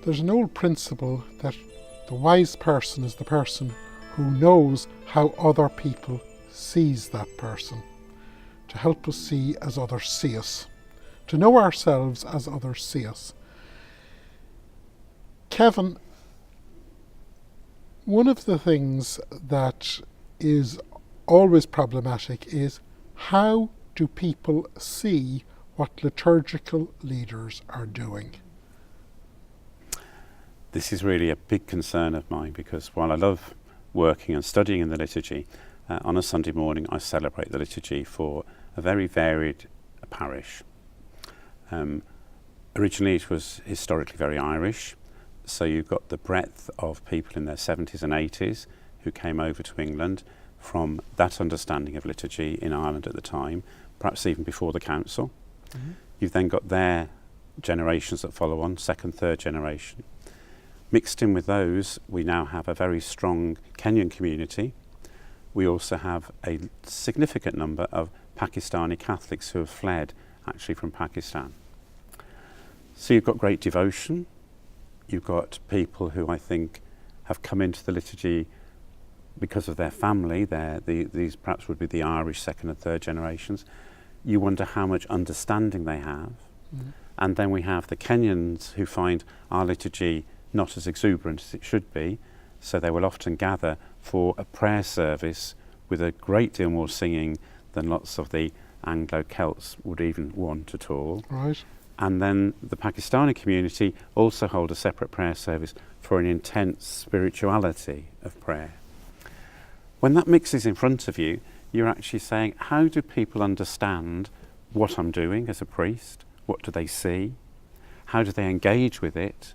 There's an old principle that the wise person is the person who knows how other people sees that person, to help us see as others see us, to know ourselves as others see us. Kevin, one of the things that is always problematic is, how do people see what liturgical leaders are doing? This is really a big concern of mine, because while I love working and studying in the liturgy, on a Sunday morning I celebrate the liturgy for a very varied parish. Originally it was historically very Irish, so you've got the breadth of people in their 70s and 80s who came over to England from that understanding of liturgy in Ireland at the time, perhaps even before the council. Mm-hmm. You've then got their generations that follow on, second, third generation. Mixed in with those, we now have a very strong Kenyan community. We also have a significant number of Pakistani Catholics who have fled actually from Pakistan. So you've got great devotion. You've got people who I think have come into the liturgy because of their family. These perhaps would be the Irish second and third generations. You wonder how much understanding they have. Mm. And then we have the Kenyans who find our liturgy not as exuberant as it should be, so they will often gather for a prayer service with a great deal more singing than lots of the Anglo-Celts would even want at all. Right. And then the Pakistani community also hold a separate prayer service for an intense spirituality of prayer. When that mixes in front of you, you're actually saying, how do people understand what I'm doing as a priest? What do they see? How do they engage with it?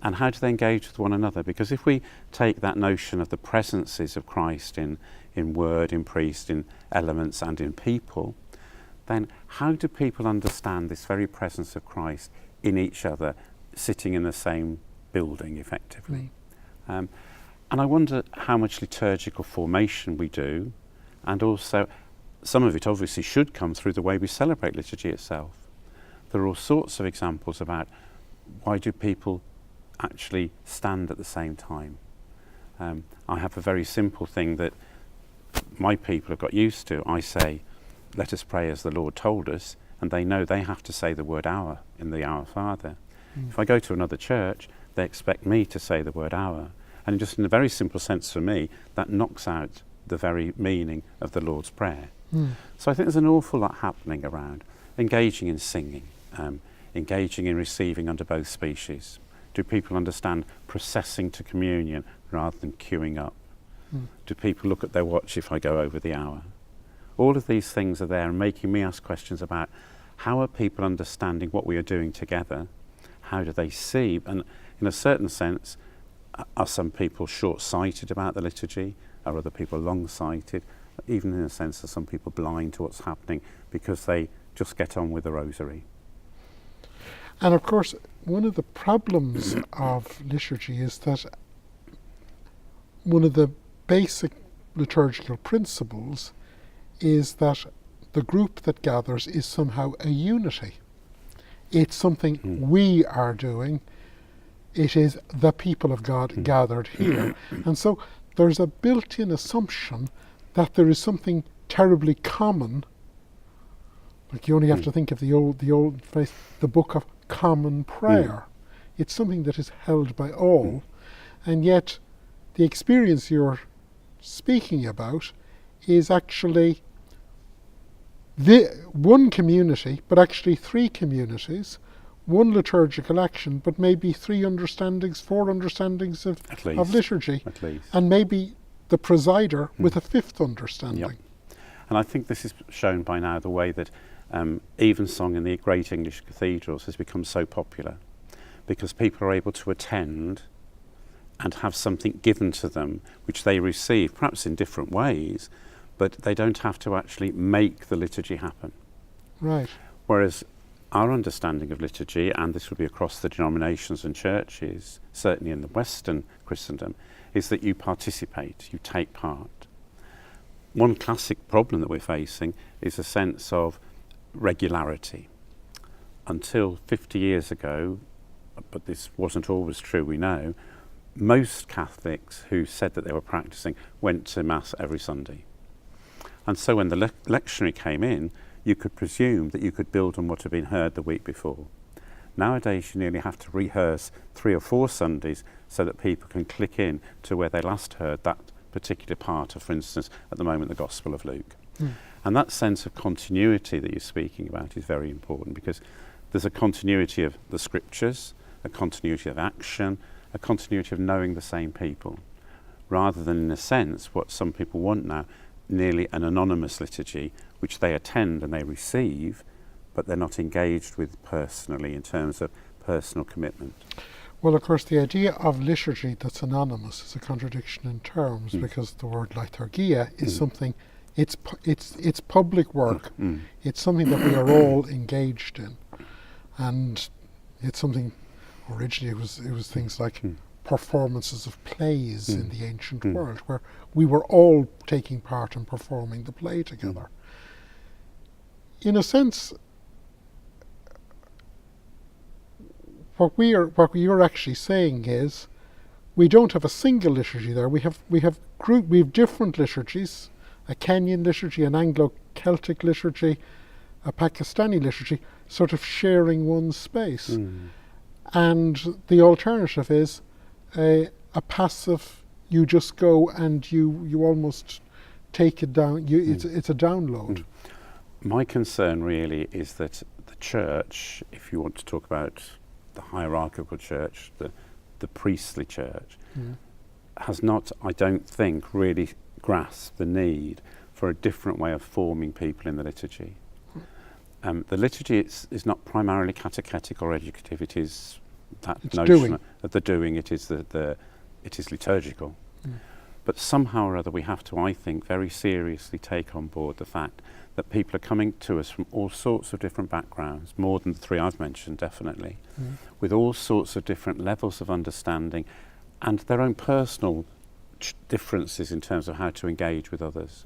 And how do they engage with one another? Because if we take that notion of the presences of Christ in word, in priest, in elements and in people, then how do people understand this very presence of Christ in each other, sitting in the same building effectively? And I wonder how much liturgical formation we do, and also some of it obviously should come through the way we celebrate liturgy itself. There are all sorts of examples about why do people actually stand at the same time. I have a very simple thing that my people have got used to. I say, let us pray as the Lord told us, and they know they have to say the word our in the Our Father. If I go to another church, they expect me to say the word our. And just in a very simple sense for me, that knocks out the very meaning of the Lord's Prayer. So I think there's an awful lot happening around engaging in singing, engaging in receiving under both species. Do people understand processing to communion rather than queuing up? Do people look at their watch if I go over the hour? All of these things are there and making me ask questions about how are people understanding what we are doing together? How do they see? And in a certain sense, are some people short-sighted about the liturgy? Are other people long-sighted? Even in a sense, are some people blind to what's happening because they just get on with the rosary? And of course, one of the problems of liturgy is that one of the basic liturgical principles is that the group that gathers is somehow a unity. It's something we are doing. It is the people of God gathered here. And so there's a built-in assumption that there is something terribly common. Like you only have to think of the old phrase, the book of common prayer. It's something that is held by all. And yet the experience you're speaking about is actually the one community, but actually three communities, one liturgical action, but maybe three understandings, four understandings of liturgy, and maybe the presider with a fifth understanding. Yep. And I think this is shown by now the way that evensong in the great English cathedrals has become so popular, because people are able to attend and have something given to them which they receive, perhaps in different ways, but they don't have to actually make the liturgy happen. Right. Whereas our understanding of liturgy, and this would be across the denominations and churches, certainly in the Western Christendom, is that you participate, you take part. One classic problem that we're facing is a sense of regularity. Until 50 years ago, but this wasn't always true, we know, most Catholics who said that they were practicing went to Mass every Sunday. And so when the lectionary came in, you could presume that you could build on what had been heard the week before. Nowadays, you nearly have to rehearse 3 or 4 Sundays so that people can click in to where they last heard that particular part of, for instance, at the moment, the Gospel of Luke. And that sense of continuity that you're speaking about is very important, because there's a continuity of the scriptures, a continuity of action, a continuity of knowing the same people, rather than, in a sense, what some people want now, nearly an anonymous liturgy, which they attend and they receive, but they're not engaged with personally in terms of personal commitment. Well, of course, the idea of liturgy that's anonymous is a contradiction in terms, because the word liturgia is something, it's public work. It's something that we are all engaged in, and it's something. Originally, it was things like performances of plays in the ancient world, where we were all taking part in performing the play together. In a sense, what you're actually saying is, we don't have a single liturgy there. We have different liturgies: a Kenyan liturgy, an Anglo-Celtic liturgy, a Pakistani liturgy, sort of sharing one space. And the alternative is a passive, you just go and you almost take it down, it's a download. My concern really is that the church, if you want to talk about the hierarchical church, the priestly church, has not, I don't think, really grasped the need for a different way of forming people in the liturgy. The liturgy is not primarily catechetical or educative. It is that it's notion doing. of the doing. It is it is liturgical. But somehow or other, we have to, I think, very seriously take on board the fact that people are coming to us from all sorts of different backgrounds, more than the 3 I've mentioned, definitely, with all sorts of different levels of understanding and their own personal differences in terms of how to engage with others.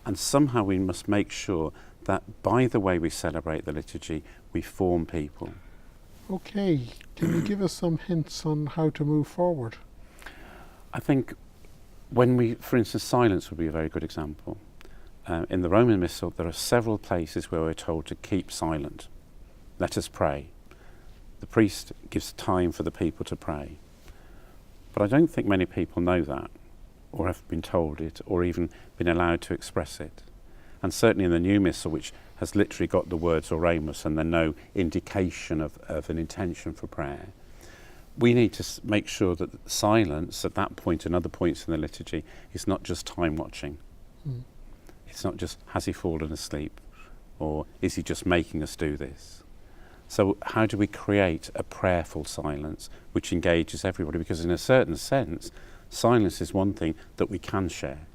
And somehow we must make sure that by the way we celebrate the liturgy, we form people. Okay, can you give us some hints on how to move forward? I think for instance, silence would be a very good example. In the Roman Missal, there are several places where we're told to keep silent. Let us pray. The priest gives time for the people to pray. But I don't think many people know that, or have been told it, or even been allowed to express it. And certainly in the new Missal, which has literally got the words Oremus and then no indication of an intention for prayer, we need to make sure that silence at that point and other points in the liturgy is not just time watching. It's not just, has he fallen asleep, or is he just making us do this? So how do we create a prayerful silence which engages everybody? Because in a certain sense, silence is one thing that we can share.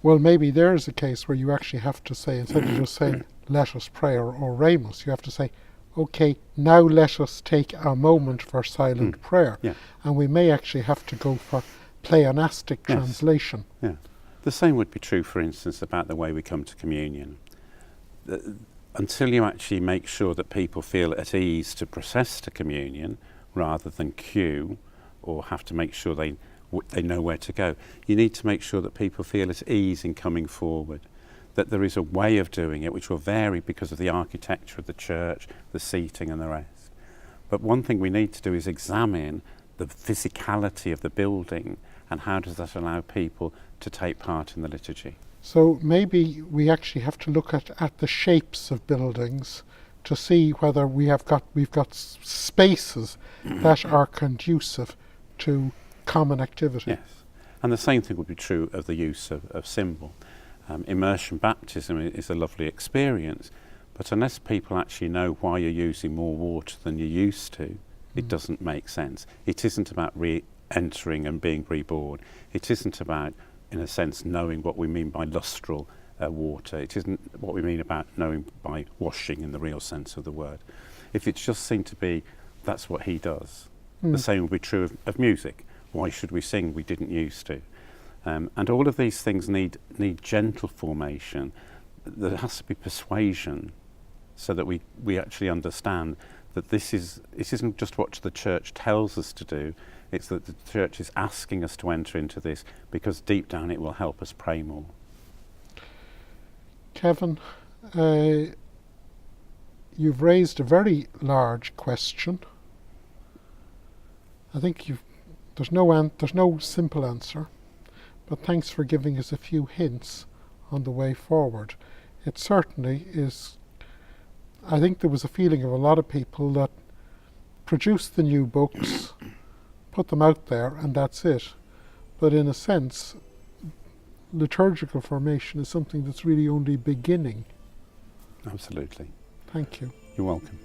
Well, maybe there's a case where you actually have to say, instead of just saying, let us pray, or Oremus, you have to say, okay, now let us take a moment for silent prayer. Yeah. And we may actually have to go for pleonastic translation. Yeah. The same would be true, for instance, about the way we come to communion. Until you actually make sure that people feel at ease to process to communion, rather than queue, or have to make sure they know where to go, you need to make sure that people feel at ease in coming forward, that there is a way of doing it which will vary because of the architecture of the church, the seating and the rest. But one thing we need to do is examine the physicality of the building and how does that allow people to take part in the liturgy. So maybe we actually have to look at the shapes of buildings to see whether we've got spaces that are conducive to common activity. Yes, and the same thing would be true of the use of symbol. Immersion baptism is a lovely experience, but unless people actually know why you're using more water than you used to, it doesn't make sense. It isn't about re-entering and being reborn. It isn't about, in a sense, knowing what we mean by lustral water. It isn't what we mean about knowing by washing in the real sense of the word. If it's just seen to be, that's what he does. The same would be true of music. Why should we sing? We didn't used to. And all of these things need gentle formation. There has to be persuasion so that we actually understand that this isn't just what the church tells us to do, it's that the church is asking us to enter into this, because deep down it will help us pray more. Kevin, you've raised a very large question. I think there's no simple answer, but thanks for giving us a few hints on the way forward. It certainly is. I think there was a feeling of a lot of people that produced the new books, put them out there, and that's it. But in a sense, liturgical formation is something that's really only beginning. Absolutely. Thank you. You're welcome.